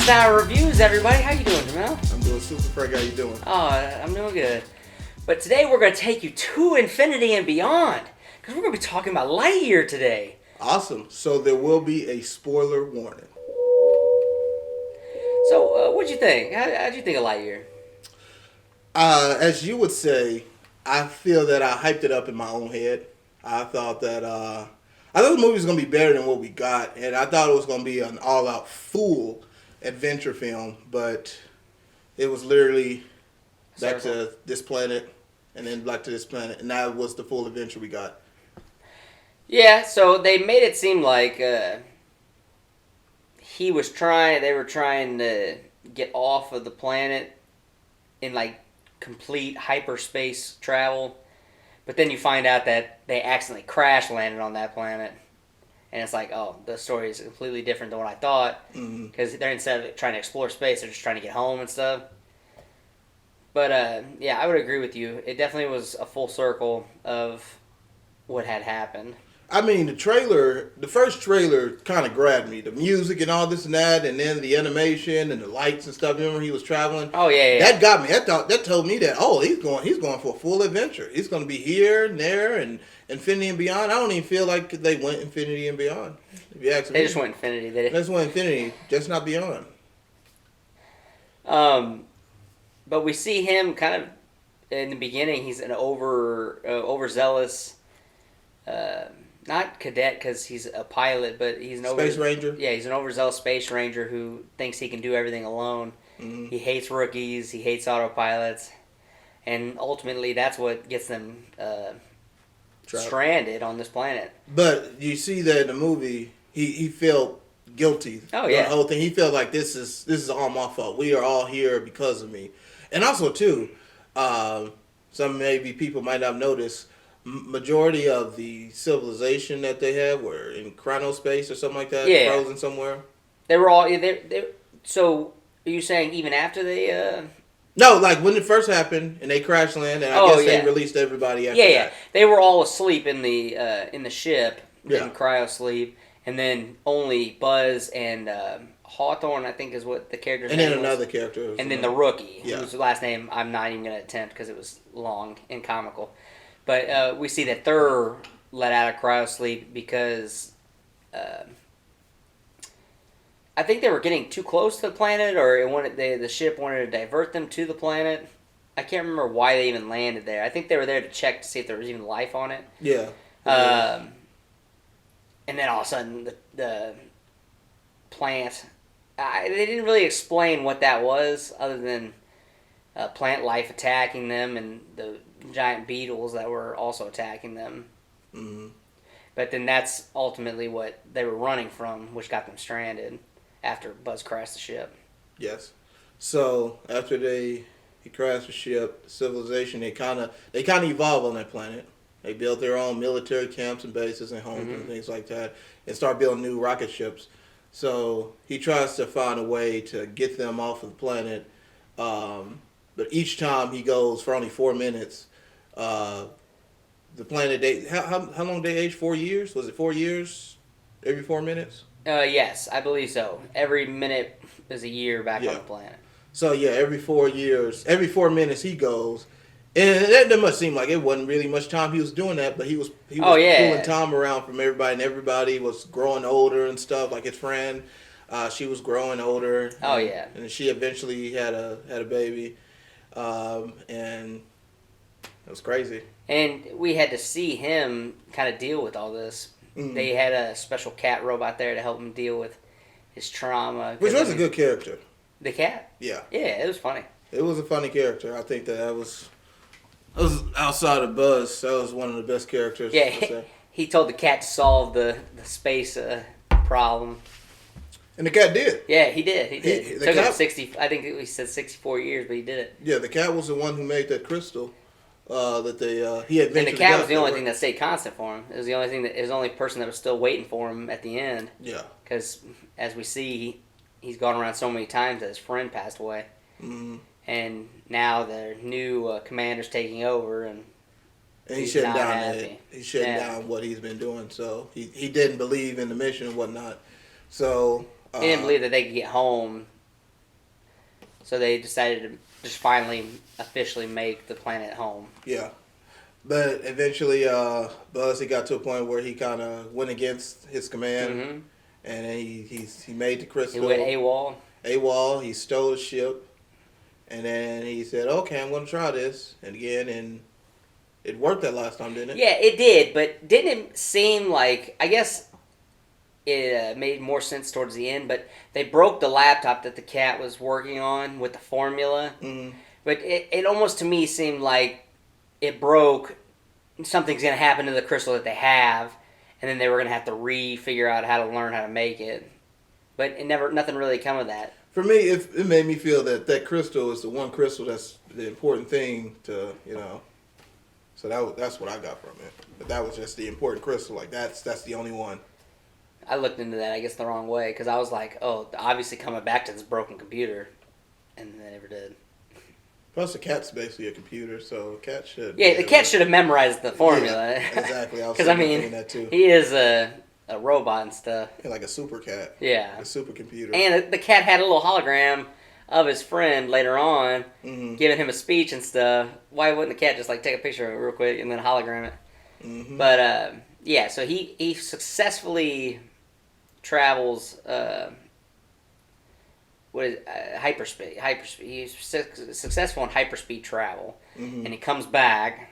Star Reviews, everybody. How you doing, Jamel? I'm doing super, Frank. How you doing? Oh, I'm doing good. But today we're going to take you to infinity and beyond, because we're going to be talking about Lightyear today. Awesome. So there will be a spoiler warning. So, what'd you think? How'd you think of Lightyear? As you would say, I feel that I hyped it up in my own head. I thought that I thought the movie was going to be better than what we got, and I thought it was going to be an all-out full adventure film, but it was literally back to this planet and then back to this planet, and that was the full adventure we got. Yeah, so they made it seem like they were trying to get off of the planet in like complete hyperspace travel, but then you find out that they accidentally crash landed on that planet, and it's like, oh, the story is completely different than what I thought, because they're, instead of trying to explore space, they're just trying to get home and stuff. But yeah, I would agree with you. It definitely was a full circle of what had happened. I mean, the first trailer kind of grabbed me. The music and all this and that, and then the animation and the lights and stuff. Remember, he was traveling. Oh yeah. That got me. That told me that he's going for a full adventure. He's going to be here and there and infinity and beyond. I don't even feel like they went infinity and beyond. If you ask me, They just went infinity. They just went infinity, just not beyond. But we see him kind of in the beginning. He's an overzealous. Not cadet because he's a pilot, but he's an space ranger. Yeah, he's an overzealous space ranger who thinks he can do everything alone. Mm-hmm. He hates rookies. He hates autopilots, and ultimately, that's what gets them stranded on this planet. But you see that in the movie, he felt guilty. Oh yeah, the whole thing. He felt like this is all my fault. We are all here because of me, and also too, some maybe people might not notice. Majority of the civilization that they have were in chronospace or something like that, frozen somewhere. They were all. So, are you saying even after they? No, like when it first happened and they crash land, and I guess they released everybody after that. Yeah, they were all asleep in the ship in cryo sleep, and then only Buzz and Hawthorne, I think, is what the character's name was. And then another character. And then the rookie, whose last name I'm not even going to attempt because it was long and comical. But we see that they're let out of cryosleep because I think they were getting too close to the planet, or the ship wanted to divert them to the planet. I can't remember why they even landed there. I think they were there to check to see if there was even life on it. Yeah. And then all of a sudden, the plant... they didn't really explain what that was, other than plant life attacking them and the giant beetles that were also attacking them. Mm-hmm. But then that's ultimately what they were running from, which got them stranded after Buzz crashed the ship. Yes. So after he crashed the ship, civilization, they kind of evolved on that planet. They built their own military camps and bases and homes and things like that, and start building new rocket ships. So he tries to find a way to get them off of the planet. But each time he goes for only 4 minutes, the planet, how long did they age? 4 years? Was it 4 years? Every 4 minutes? Yes, I believe so. Every minute is a year back on the planet. So yeah, every 4 years, every 4 minutes he goes. And that must seem like it wasn't really much time he was doing that, but he was pulling time around from everybody, and everybody was growing older and stuff. Like his friend, she was growing older. Oh yeah, and she eventually had a baby, and it was crazy. And we had to see him kind of deal with all this. Mm-hmm. They had a special cat robot there to help him deal with his trauma. Which was a good character. The cat? Yeah. Yeah, it was funny. It was a funny character. I think that was outside of Buzz. That was one of the best characters. Yeah, he told the cat to solve the space problem. And the cat did. Yeah, he did. It took him 60. I think he said 64 years, but he did it. Yeah, the cat was the one who made that crystal. He had. And the cat was the only thing that stayed constant for him. It was the only thing it was the only person that was still waiting for him at the end. Yeah. Because as we see, he's gone around so many times that his friend passed away. Mm-hmm. And now the new commander's taking over, and he's shutting down what he's been doing. So he didn't believe in the mission and whatnot. So he didn't believe that they could get home So they decided to just finally officially make the planet home. Yeah. But eventually, Buzz, he got to a point where he kind of went against his command, Mm-hmm. and then he made the He crystal. went AWOL. AWOL, he stole the ship, and then he said, okay, I'm going to try this. And again, and it worked that last time, didn't it? Yeah, it did, but didn't it seem like, I guess it made more sense towards the end, but they broke the laptop that the cat was working on with the formula. Mm-hmm. But it almost to me seemed like it broke, something's going to happen to the crystal that they have, and then they were going to have to figure out how to learn how to make it. But nothing really come of that. For me, it made me feel that that crystal is the one crystal that's the important thing to, So that's what I got from it. But that was just the important crystal. Like, that's the only one. I looked into that, I guess, the wrong way, because I was like, oh, obviously coming back to this broken computer, and they never did. Plus, the cat's basically a computer, so a cat should. Yeah, the cat should have memorized the formula. Yeah, exactly. Because, I mean, that too. he is a robot and stuff. Yeah, like a super cat. Yeah. A super computer. And the cat had a little hologram of his friend later on, mm-hmm. giving him a speech and stuff. Why wouldn't the cat just, like, take a picture of it real quick and then hologram it? Mm-hmm. But, yeah, so he successfully travels hyperspeed. He's successful in hyperspeed travel, mm-hmm. and he comes back,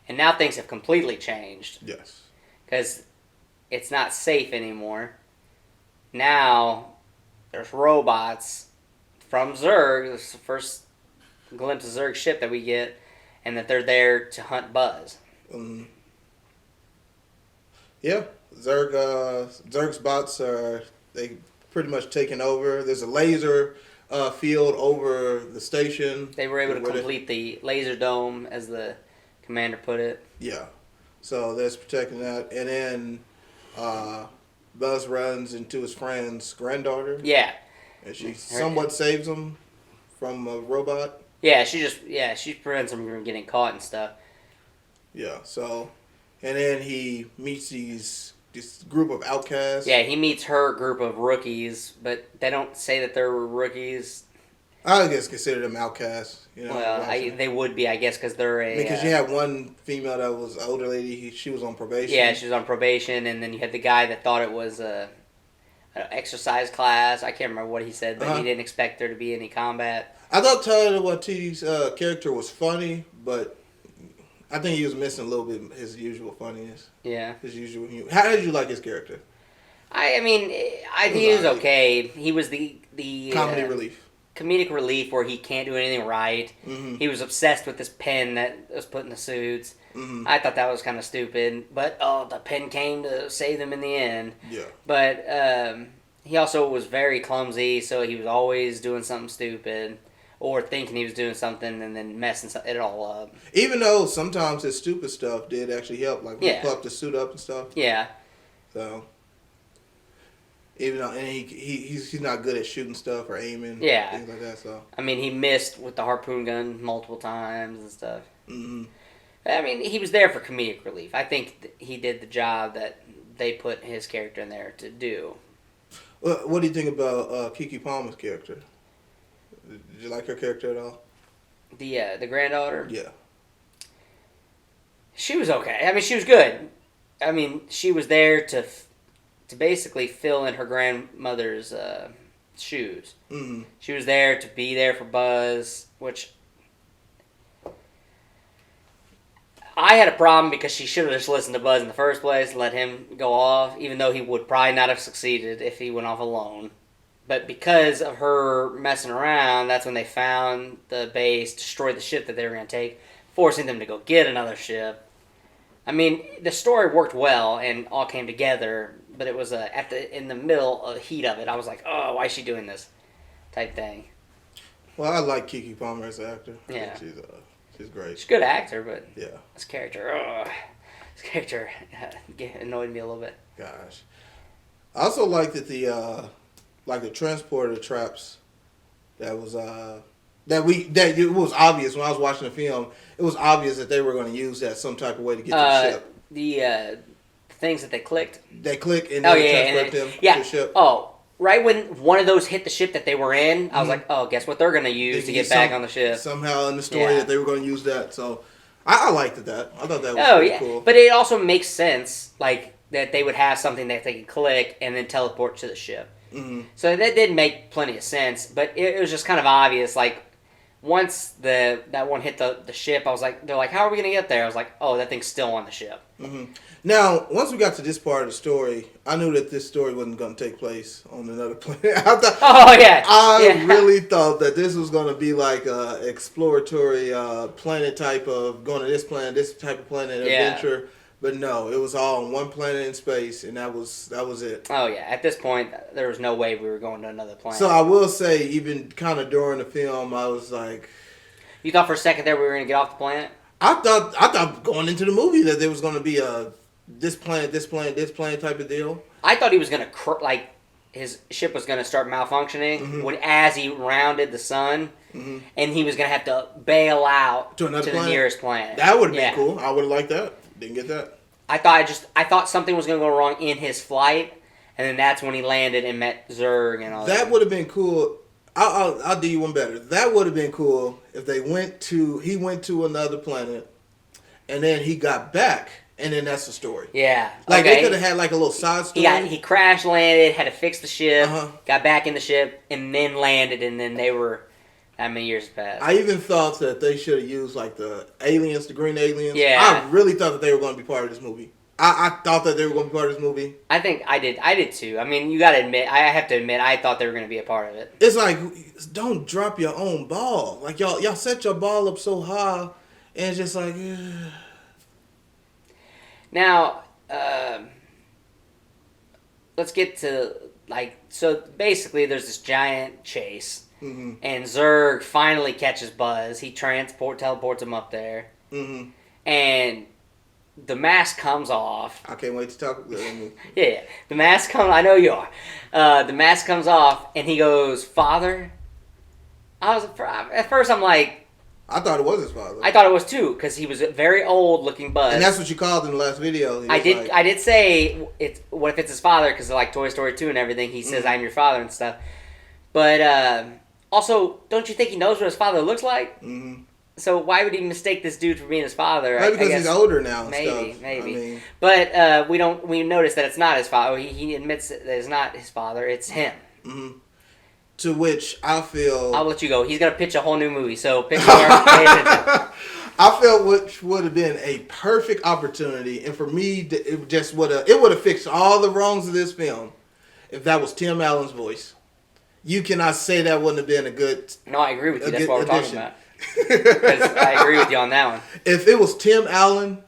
and now things have completely changed. Yes, because it's not safe anymore. Now there's robots from Zurg. This is the first glimpse of Zurg's ship that we get, and that they're there to hunt Buzz. Mm-hmm. Yeah, Zurg's bots they pretty much taken over. There's a laser field over the station. They were able to complete the laser dome, as the commander put it. Yeah, so that's protecting that, and then Buzz runs into his friend's granddaughter. Yeah, and she somewhat saves him from a robot. Yeah, she prevents him from getting caught and stuff. Yeah, so, and then he meets this group of outcasts. Yeah, he meets her group of rookies, but they don't say that they're rookies. I guess consider them outcasts. Well, they would be, I guess, because they're a... Because you had one female that was an older lady. She was on probation. Yeah, she was on probation, and then you had the guy that thought it was an exercise class. I can't remember what he said, but he didn't expect there to be any combat. I thought Taylor Waititi's character was funny, but I think he was missing a little bit of his usual funniness. Yeah. His usual humor. How did you like his character? I mean, I think he was okay. He was the comedy relief. Comedic relief where he can't do anything right. Mm-hmm. He was obsessed with this pen that was put in the suits. Mm-hmm. I thought that was kind of stupid, but the pen came to save them in the end. Yeah. But he also was very clumsy, so he was always doing something stupid or thinking he was doing something and then messing it all up. Even though sometimes his stupid stuff did actually help, like when he popped the suit up and stuff. Yeah. So, even though he's not good at shooting stuff or aiming, things like that. So, I mean, he missed with the harpoon gun multiple times and stuff. mm-hmm. I mean, he was there for comedic relief. I think he did the job that they put his character in there to do. What do you think about Keke Palmer's character? Did you like her character at all? The granddaughter? Yeah. She was okay. I mean, she was good. I mean, she was there to basically fill in her grandmother's shoes. Mm-hmm. She was there to be there for Buzz, which I had a problem because she should have just listened to Buzz in the first place and let him go off, even though he would probably not have succeeded if he went off alone. But because of her messing around, that's when they found the base, destroyed the ship that they were going to take, forcing them to go get another ship. I mean, the story worked well and all came together, but it was in the middle of the heat of it. I was like, oh, why is she doing this? Type thing. Well, I like Keke Palmer as an actor. Yeah. She's great. She's a good actor, but yeah, this character annoyed me a little bit. Gosh. I also liked that the transporter traps it was obvious when I was watching the film. It was obvious that they were going to use that some type of way to get to the ship. The things that they clicked. They click and then transport them to the ship. Oh, right when one of those hit the ship that they were in, I was Mhm. like, oh, guess what they're gonna use to get back on the ship. Somehow in the story Yeah. that they were going to use that. So I liked that. I thought that was Oh pretty yeah, cool. but it also makes sense, like that they would have something that they could click and then teleport to the ship. Hmm. So that did make plenty of sense, but it was just kind of obvious. Like once that one hit the ship, I was like, they're like, how are we gonna get there? I was like, oh, that thing's still on the ship. Hmm. Now, once we got to this part of the story, I knew that this story wasn't going to take place on another planet. Oh yeah, I yeah. really thought that this was going to be like a exploratory planet type of going to this planet, this type of planet Yeah. adventure. But no, it was all on one planet in space, and that was it. Oh yeah. At this point, there was no way we were going to another planet. So I will say, even kind of during the film, I was like, You thought for a second there we were gonna get off the planet? I thought going into the movie that there was going to be a this planet type of deal. I thought he was gonna like his ship was gonna start malfunctioning when as he rounded the sun, and he was gonna have to bail out To another the planet? nearest planet. That would have Yeah. been cool. I would have liked that. Didn't get that. I thought something was gonna go wrong in his flight, and then that's when he landed and met Zurg and all that. That would have been cool. I'll do you one better. That would have been cool if he went to another planet, and then he got back, and then that's the story. Yeah, Like okay. they could have had like a little side story. He crash landed, had to fix the ship, Uh-huh. got back in the ship, and then landed, and then they were how many years passed? I even thought that they should have used like the aliens, the green aliens. Yeah. I really thought that they were going to be part of this movie. I thought that they were going to be part of this movie. I think I did too. I mean, you got to admit, I have to admit, I thought they were going to be a part of it. It's like, don't drop your own ball. Like y'all set your ball up so high, and it's just like, Now, let's get to so basically, there's this giant chase, and Zurg finally catches Buzz. He teleports him up there, and the mask comes off. I can't wait to talk about it. Yeah, the mask comes. I know you are. The mask comes off, and he goes, "Father." At first I'm like, I thought it was his father. I thought it was too, because he was a very old looking Buzz. And that's what you called in the last video. He I was did. like, I did say it's. What if it's his father? Because like Toy Story 2 and everything, he says, "I'm your father" and stuff. But also, don't you think he knows what his father looks like? Mm-hmm. So why would he mistake this dude for being his father? Maybe because I guess, he's older now. And Maybe, stuff. maybe. I mean, But we notice that it's not his father. He admits that it's not his father. It's him. to which I feel. I'll let you go. He's gonna pitch a whole new movie. So Pixar, pay attention. I felt which would have been a perfect opportunity, and for me, it just would have fixed all the wrongs of this film if that was Tim Allen's voice. You cannot say that wouldn't have been a good. No, I agree with you. That's what we're addition. talking about. 'Cause I agree with you on that one. If it was Tim Allen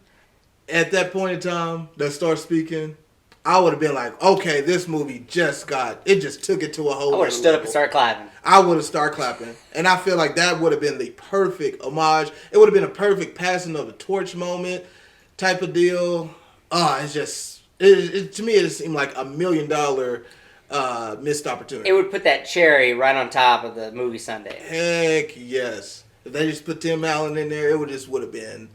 at that point in time that started speaking, I would have been like, okay, this movie just took it to a whole. I would have stood up and started clapping. I would have started clapping, and I feel like that would have been the perfect homage. It would have been a perfect passing of the torch moment type of deal. It's just to me, it just seemed like $1 million missed opportunity. It would put that cherry right on top of the movie Sunday. Heck yes. If they just put Tim Allen in there, it would have been.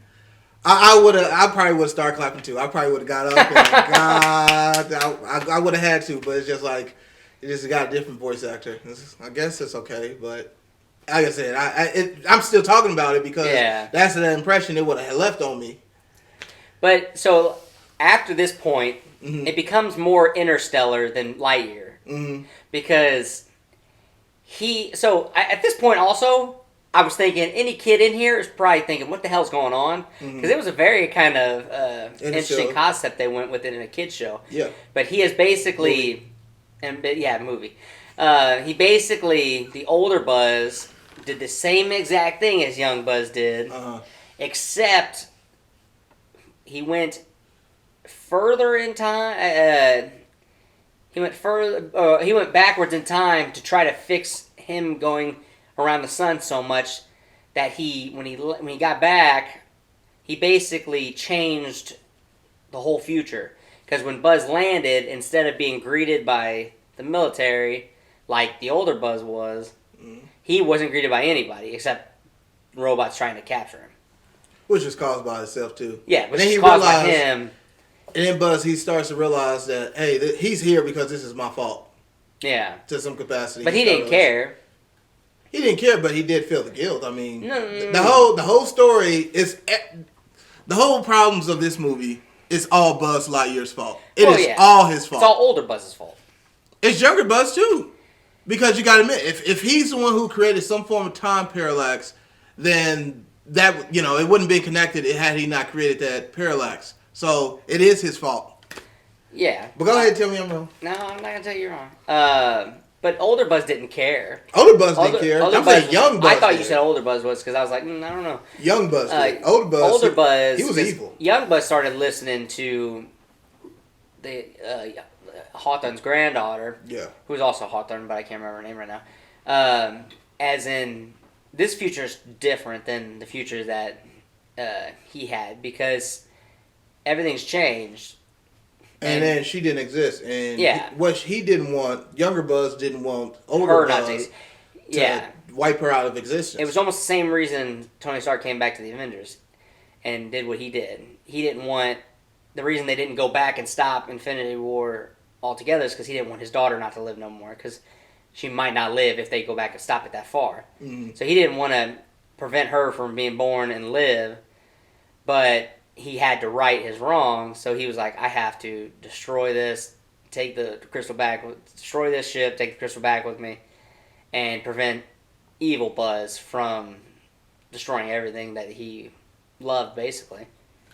I probably would have started clapping too. I probably would have got up and God, I would have had to, but it's just like it just got a different voice actor. I guess it's okay, but like I said, I'm still talking about it because that's the impression it would have left on me. But so after this point, it becomes more Interstellar than Lightyear because at this point also. I was thinking any kid in here is probably thinking, what the hell's going on? Because it was a very kind of interesting concept they went with it in a kid's show. Yeah. But he is basically, movie. He basically, the older Buzz, did the same exact thing as young Buzz did, except he went further in time. He went backwards in time to try to fix him going around the sun so much that when he got back, he basically changed the whole future. Because when Buzz landed, instead of being greeted by the military like the older Buzz was, he wasn't greeted by anybody except robots trying to capture him. Which was caused by itself too. Yeah, which is caused by him. And then Buzz, he starts to realize that, hey, he's here because this is my fault. Yeah. To some capacity. But he didn't care. He didn't care, but he did feel the guilt. I mean, No. the whole story is the whole problems of this movie is all Buzz Lightyear's fault. It is all his fault. It's all older Buzz's fault. It's younger Buzz too, because you got to admit, if he's the one who created some form of time parallax, then that it wouldn't be connected had he not created that parallax. So it is his fault. Yeah. But go ahead and tell me I'm wrong. No, I'm not gonna tell you you're wrong. But older Buzz didn't care. Older Buzz didn't care. I'm saying young Buzz. I thought you said older Buzz was because I was like, I don't know. Young Buzz did. Older Buzz. He was evil. Young Buzz started listening to the Hawthorne's granddaughter. Yeah. Who's also Hawthorne, but I can't remember her name right now. As in, this future is different than the future that he had because everything's changed. And then she didn't exist. And what he didn't want, younger Buzz didn't want older Buzz to wipe her out of existence. It was almost the same reason Tony Stark came back to the Avengers and did what he did. He didn't want... The reason they didn't go back and stop Infinity War altogether is because he didn't want his daughter not to live no more, because she might not live if they go back and stop it that far. Mm-hmm. So he didn't want to prevent her from being born and live, but he had to right his wrongs, so he was like, I have to destroy this, take the crystal back, destroy this ship, take the crystal back with me, and prevent evil Buzz from destroying everything that he loved, basically.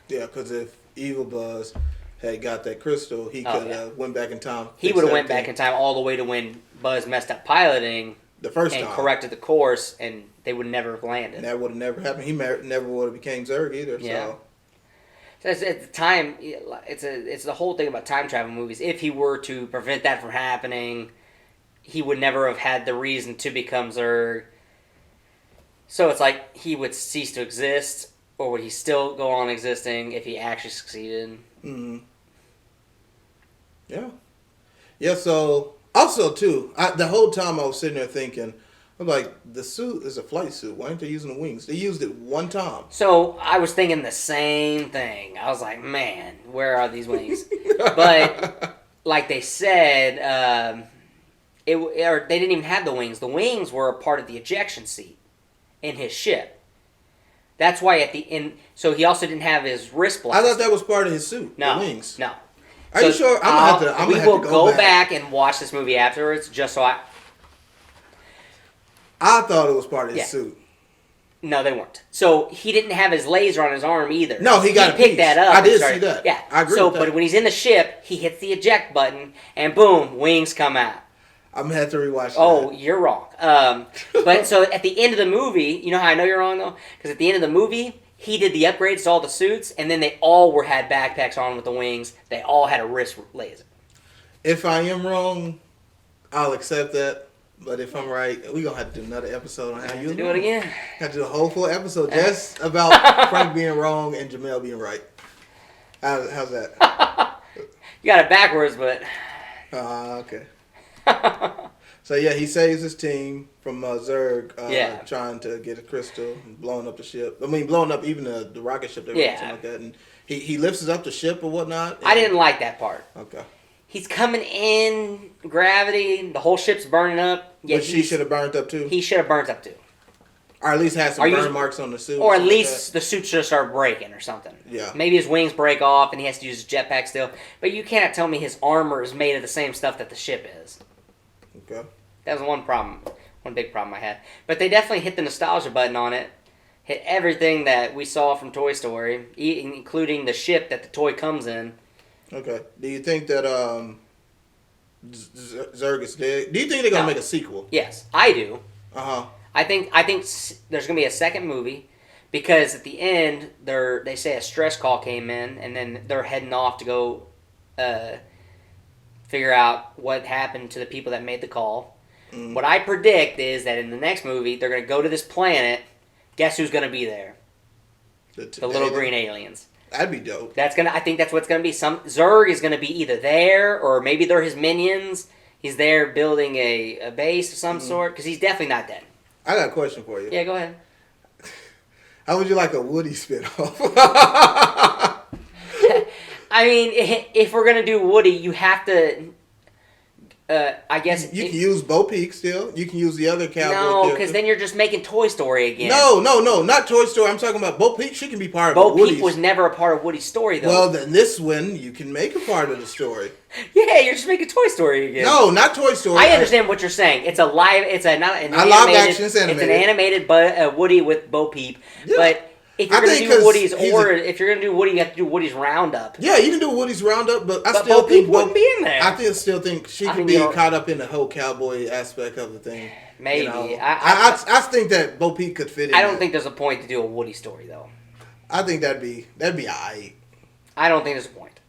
Yeah, because if evil Buzz had got that crystal, he could have went back in time. He would have went back in time all the way to when Buzz messed up piloting the first time. And corrected the course, and they would never have landed. And that would have never happened. He never would have became Zurg either, yeah. So at the time, it's the whole thing about time travel movies. If he were to prevent that from happening, he would never have had the reason to become Zurg. So it's like he would cease to exist, or would he still go on existing if he actually succeeded? Mm-hmm. Yeah. Yeah, so, also, too, the whole time I was sitting there thinking, I'm like, the suit is a flight suit. Why aren't they using the wings? They used it one time. So I was thinking the same thing. I was like, man, where are these wings? But like they said, they didn't even have the wings. The wings were a part of the ejection seat in his ship. That's why at the end. So he also didn't have his wrist blast. I thought that was part of his suit. No, the wings. No. Are you sure? We will go back and watch this movie afterwards, just so I thought it was part of his suit. No, they weren't. So he didn't have his laser on his arm either. No, he picked that up. I did see that. Yeah, I agree with that. But when he's in the ship, he hits the eject button, and boom, wings come out. I'm gonna have to rewatch that. Oh, you're wrong. But so at the end of the movie, you know how I know you're wrong though? Because at the end of the movie, he did the upgrades to all the suits, and then they all had backpacks on with the wings. They all had a wrist laser. If I am wrong, I'll accept that. But if I'm right, we're going to have to do another episode on how you do it again. Have to do a whole full episode just about Frank being wrong and Jamel being right. How's that? You got it backwards, but... okay. So, yeah, he saves his team from Zurg trying to get a crystal and blowing up the ship. I mean, blowing up even the rocket ship. Something like that. And he lifts up the ship or whatnot. I didn't like that part. Okay. He's coming in, gravity, the whole ship's burning up. Yeah, but she should have burned up too? He should have burnt up too. Or at least had some burn marks on the suit. Or at least the suit should have started breaking or something. Yeah. Maybe his wings break off and he has to use his jetpack still. But you cannot tell me his armor is made of the same stuff that the ship is. Okay. That was one big problem I had. But they definitely hit the nostalgia button on it. Hit everything that we saw from Toy Story, including the ship that the toy comes in. Okay. Do you think that Zurg is dead? Do you think they're going to make a sequel? Yes, I do. Uh-huh. I think there's going to be a second movie because at the end they say a stress call came in and then they're heading off to go figure out what happened to the people that made the call. Mm. What I predict is that in the next movie they're going to go to this planet. Guess who's going to be there? The little green aliens. That'd be dope. I think that's what's going to be. Zurg is going to be either there or maybe they're his minions. He's there building a base of some sort because he's definitely not dead. I got a question for you. Yeah, go ahead. How would you like a Woody spinoff? I mean, if we're going to do Woody, you have to I guess You can use Bo Peep still. You can use the other cowboy. no, character. because then you're just making Toy Story again. No, not Toy Story. I'm talking about Bo Peep. She can be part Bo of Woody's. Peep was never a part of Woody's story, though. Well, then this one you can make a part of the story. Yeah, you're just making Toy Story again. No, not Toy Story. I understand what you're saying. It's a live. It's a not an live action. It's animated. It's an animated, but Woody with Bo Peep. Yeah. But if you're going to do Woody's, if you're going to do Woody, you have to do Woody's Roundup. Yeah, you can do Woody's Roundup, but I But still Bo think Peep wouldn't be in there. I still think she could be caught up in the whole cowboy aspect of the thing. Maybe. You know? I think that Bo Peep could fit in. I don't think there's a point to do a Woody story, though. I think that'd be alright. I don't think there's a point.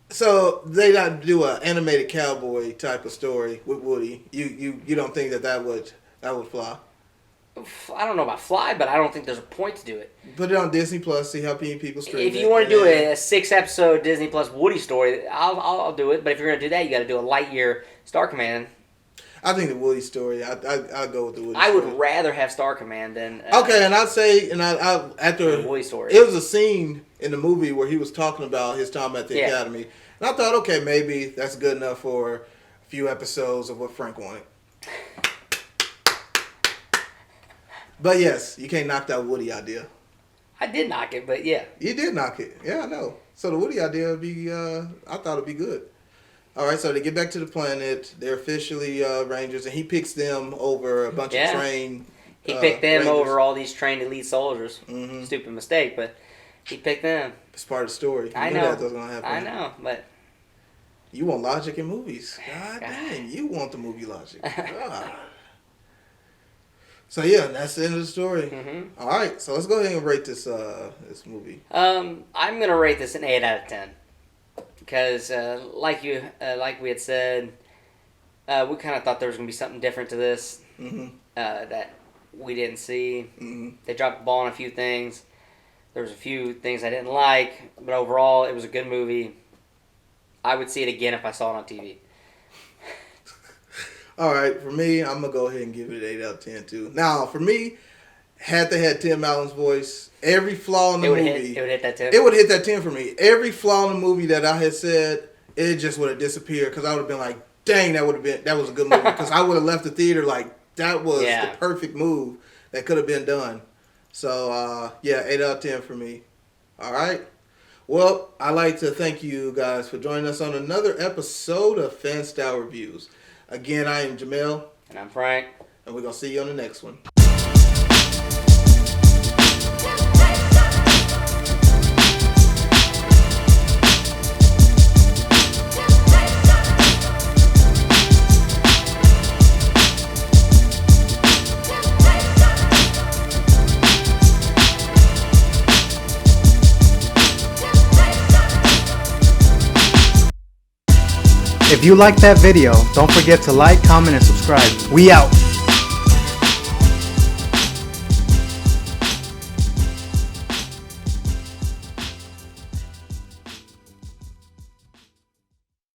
So they not do an animated cowboy type of story with Woody. You don't think that would fly? I don't know about fly, but I don't think there's a point to do it. Put it on Disney Plus. See how many people stream it. If you want to do a 6-episode Disney Plus Woody story, I'll do it. But if you're going to do that, you got to do a Lightyear Star Command. I think the Woody story. I'll go with the Woody. I story. would rather have Star Command than okay, and I'd say, and I after the Woody story. It was a scene in the movie where he was talking about his time at the academy, and I thought, okay, maybe that's good enough for a few episodes of what Frank wanted. But yes, you can't knock that Woody idea. I did knock it, but yeah. You did knock it. Yeah, I know. So the Woody idea would be, I thought it'd be good. All right, so they get back to the planet. They're officially Rangers, and he picks them over a bunch of trained. He picked them Rangers. over all these trained elite soldiers. Mm-hmm. Stupid mistake, but he picked them. It's part of the story. I You know. knew that was gonna happen. I know, but You want logic in movies. God dang, you want the movie logic. God. So yeah, that's the end of the story. Mm-hmm. All right, so let's go ahead and rate this this movie. I'm gonna rate this an 8 out of 10 because, like we had said, we kind of thought there was gonna be something different to this that we didn't see. Mm-hmm. They dropped the ball on a few things. There was a few things I didn't like, but overall, it was a good movie. I would see it again if I saw it on TV. All right, for me, I'm gonna go ahead and give it an 8 out of 10 too. Now, for me, had they had Tim Allen's voice, every flaw in the movie, it would hit that 10. It would hit that 10 for me. Every flaw in the movie that I had said, it just would have disappeared because I would have been like, dang, that was a good movie. Because I would have left the theater like that was the perfect move that could have been done. So 8 out of 10 for me. All right. Well, I'd like to thank you guys for joining us on another episode of Fan Style Reviews. Again, I am Jamel. And I'm Frank. And we're going to see you on the next one. If you liked that video, don't forget to like, comment, and subscribe. We out.